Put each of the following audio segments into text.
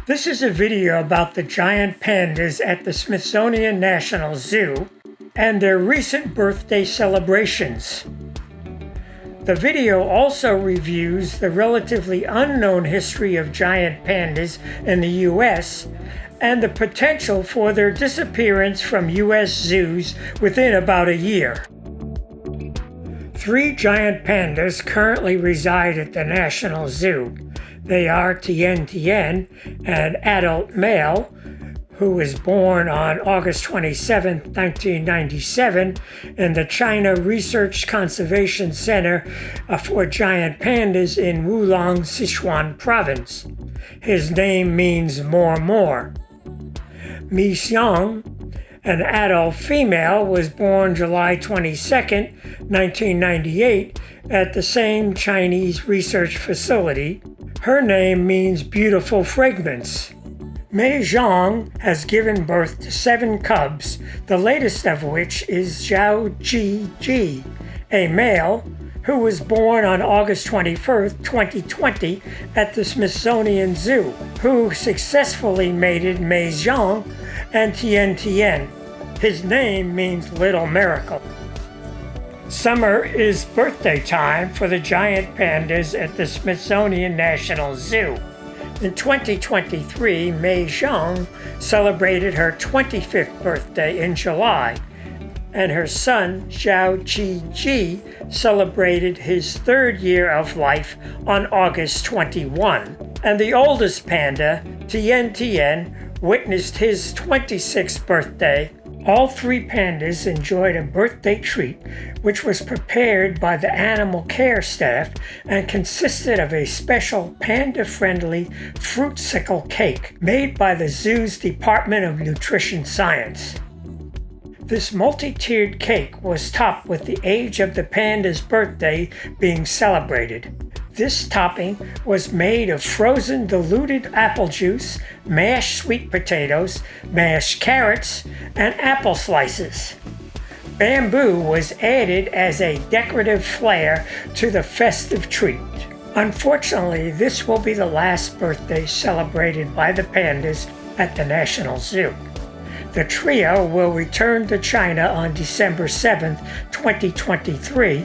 This is a video about the giant pandas at the Smithsonian National Zoo and their recent birthday celebrations. The video also reviews the relatively unknown history of giant pandas in the U.S. and the potential for their disappearance from U.S. zoos within about a year. 3 giant pandas currently reside at the National Zoo. They are Tien Tien, an adult male who was born on August 27, 1997 in the China Research Conservation Center for Giant Pandas in Wulong, Sichuan Province. His name means more. Mi Xiang, an adult female, was born July 22, 1998 at the same Chinese research facility. Her name means beautiful fragrance. Mei Zhang has given birth to 7 cubs, the latest of which is Zhao Ji, a male who was born on August 21, 2020 at the Smithsonian Zoo, who successfully mated Mei Zhang and Tien Tien. His name means little miracle. Summer is birthday time for the giant pandas at the Smithsonian National Zoo. In 2023, Mei Zhang celebrated her 25th birthday in July, and her son, Zhao Ji, celebrated his 3rd year of life on August 21. And the oldest panda, Tien Tien, witnessed his 26th birthday. All 3 pandas enjoyed a birthday treat, which was prepared by the animal care staff and consisted of a special panda-friendly fruit-sickle cake made by the zoo's Department of Nutrition Science. This multi-tiered cake was topped with the age of the panda's birthday being celebrated. This topping was made of frozen diluted apple juice, mashed sweet potatoes, mashed carrots, and apple slices. Bamboo was added as a decorative flair to the festive treat. Unfortunately, this will be the last birthday celebrated by the pandas at the National Zoo. The trio will return to China on December 7, 2023,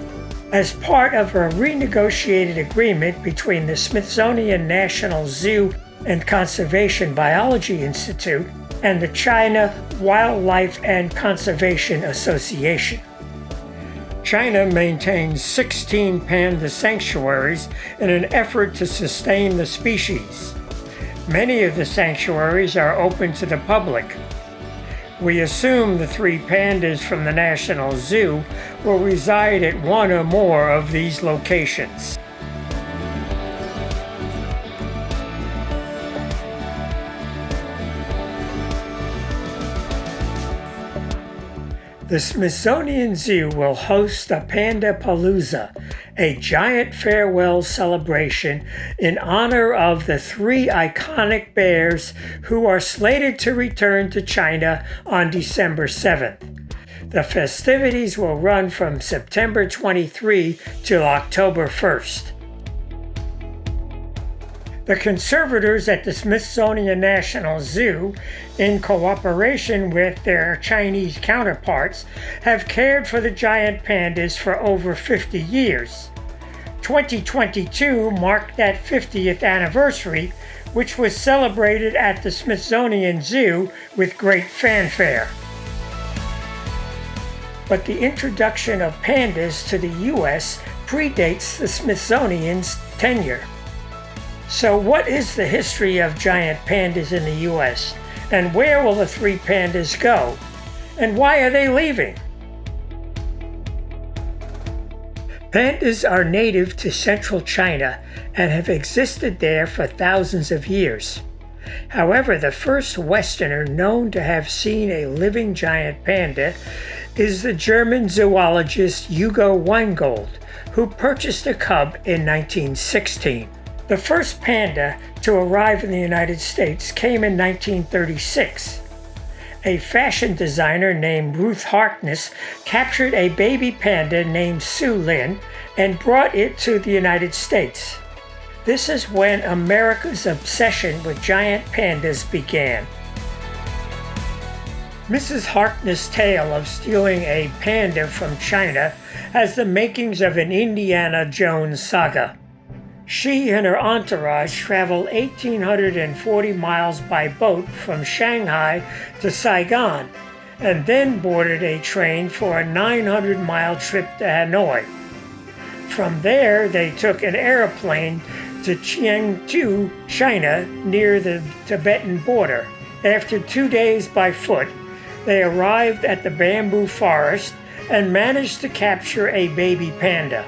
as part of a renegotiated agreement between the Smithsonian National Zoo and Conservation Biology Institute and the China Wildlife and Conservation Association. China maintains 16 panda sanctuaries in an effort to sustain the species. Many of the sanctuaries are open to the public. We assume the 3 pandas from the National Zoo will reside at one or more of these locations. The Smithsonian Zoo will host a Pandapalooza, a giant farewell celebration in honor of the 3 iconic bears who are slated to return to China on December 7th. The festivities will run from September 23 till October 1st. The conservators at the Smithsonian National Zoo, in cooperation with their Chinese counterparts, have cared for the giant pandas for over 50 years. 2022 marked that 50th anniversary, which was celebrated at the Smithsonian Zoo with great fanfare. But the introduction of pandas to the U.S. predates the Smithsonian's tenure. So what is the history of giant pandas in the U.S., and where will the 3 pandas go, and why are they leaving? Pandas are native to central China and have existed there for thousands of years. However, the first Westerner known to have seen a living giant panda is the German zoologist Hugo Weingold, who purchased a cub in 1916. The first panda to arrive in the United States came in 1936. A fashion designer named Ruth Harkness captured a baby panda named Sulin and brought it to the United States. This is when America's obsession with giant pandas began. Mrs. Harkness' tale of stealing a panda from China has the makings of an Indiana Jones saga. She and her entourage traveled 1,840 miles by boat from Shanghai to Saigon, and then boarded a train for a 900-mile trip to Hanoi. From there, they took an airplane to Chengdu, China, near the Tibetan border. After 2 days by foot, they arrived at the bamboo forest and managed to capture a baby panda.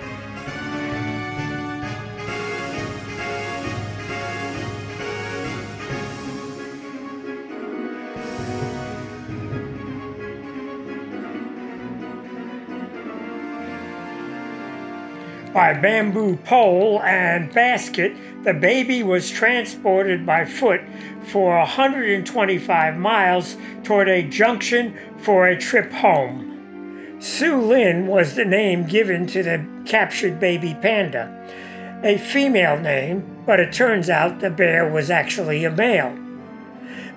By bamboo pole and basket, the baby was transported by foot for 125 miles toward a junction for a trip home. Sulin was the name given to the captured baby panda, a female name, but it turns out the bear was actually a male.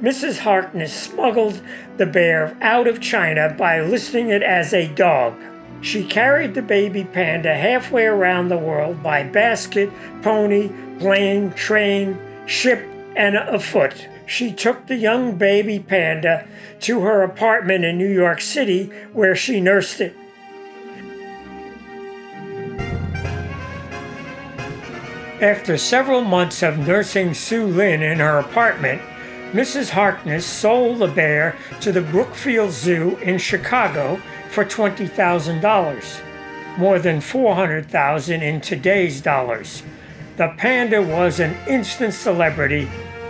Mrs. Harkness smuggled the bear out of China by listing it as a dog. She carried the baby panda halfway around the world by basket, pony, plane, train, ship, and afoot. She took the young baby panda to her apartment in New York City, where she nursed it. After several months of nursing Sulin in her apartment, Mrs. Harkness sold the bear to the Brookfield Zoo in Chicago for $20,000, more than $400,000 in today's dollars. The panda was an instant celebrity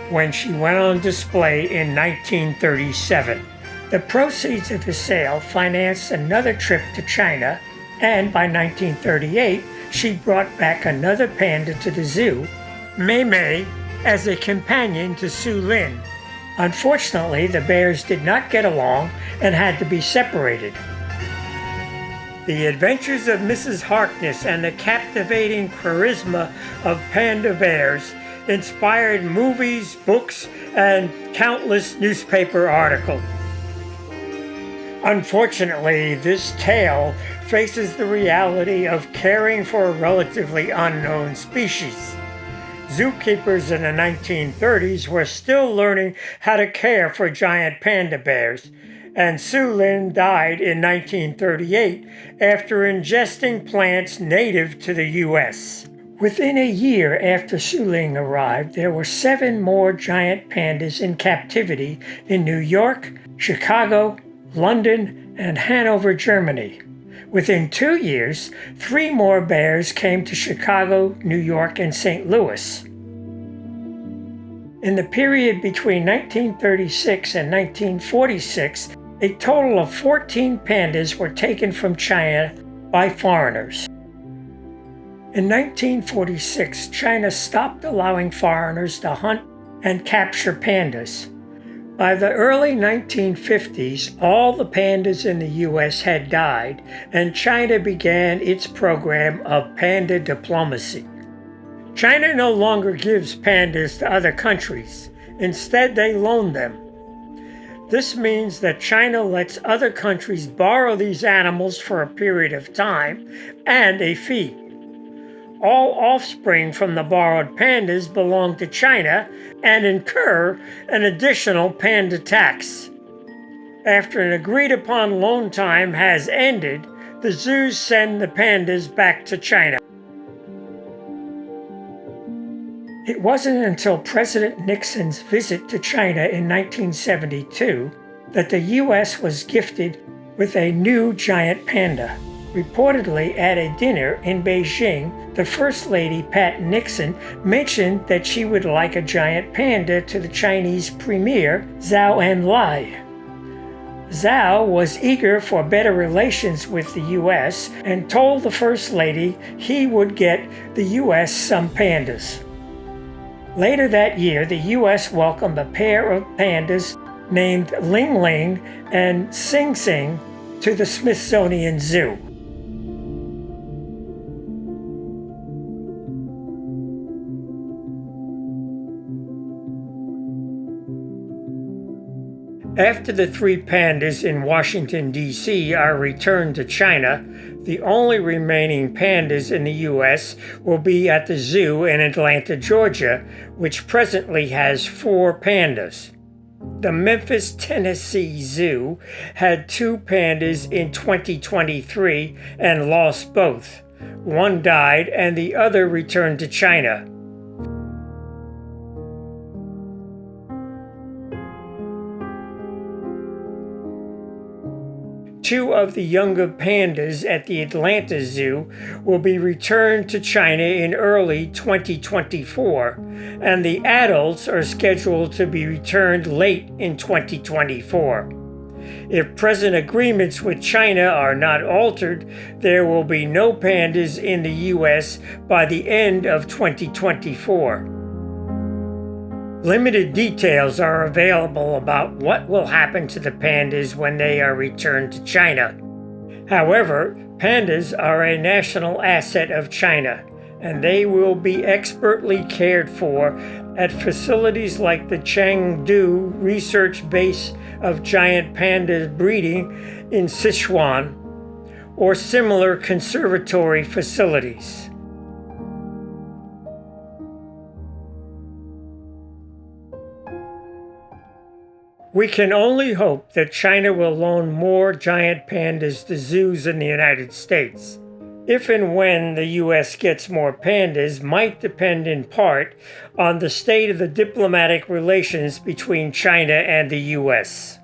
when she went on display in 1937. The proceeds of the sale financed another trip to China, and by 1938, she brought back another panda to the zoo, Mei Mei, as a companion to Sulin. Unfortunately, the bears did not get along and had to be separated. The adventures of Mrs. Harkness and the captivating charisma of panda bears inspired movies, books, and countless newspaper articles. Unfortunately, this tale faces the reality of caring for a relatively unknown species. Zookeepers in the 1930s were still learning how to care for giant panda bears, and Sulin died in 1938 after ingesting plants native to the U.S. Within a year after Sulin arrived, there were 7 more giant pandas in captivity in New York, Chicago, London, and Hanover, Germany. Within 2 years, 3 more bears came to Chicago, New York, and St. Louis. In the period between 1936 and 1946, a total of 14 pandas were taken from China by foreigners. In 1946, China stopped allowing foreigners to hunt and capture pandas. By the early 1950s, all the pandas in the U.S. had died, and China began its program of Panda Diplomacy. China no longer gives pandas to other countries. Instead, they loan them. This means that China lets other countries borrow these animals for a period of time and a fee. All offspring from the borrowed pandas belong to China and incur an additional panda tax. After an agreed-upon loan time has ended, the zoos send the pandas back to China. It wasn't until President Nixon's visit to China in 1972 that the U.S. was gifted with a new giant panda. Reportedly, at a dinner in Beijing, the First Lady, Pat Nixon, mentioned that she would like a giant panda to the Chinese Premier, Zhou Enlai. Zhou was eager for better relations with the U.S. and told the First Lady he would get the U.S. some pandas. Later that year, the U.S. welcomed a pair of pandas named Ling Ling and Sing Sing to the Smithsonian Zoo. After the 3 pandas in Washington, D.C. are returned to China, the only remaining pandas in the U.S. will be at the zoo in Atlanta, Georgia, which presently has 4 pandas. The Memphis, Tennessee Zoo had 2 pandas in 2023 and lost both. One died and the other returned to China. Two of the younger pandas at the Atlanta Zoo will be returned to China in early 2024, and the adults are scheduled to be returned late in 2024. If present agreements with China are not altered, there will be no pandas in the U.S. by the end of 2024. Limited details are available about what will happen to the pandas when they are returned to China. However, pandas are a national asset of China, and they will be expertly cared for at facilities like the Chengdu Research Base of Giant Panda breeding in Sichuan, or similar conservatory facilities. We can only hope that China will loan more giant pandas to zoos in the United States. If and when the U.S. gets more pandas might depend in part on the state of the diplomatic relations between China and the U.S.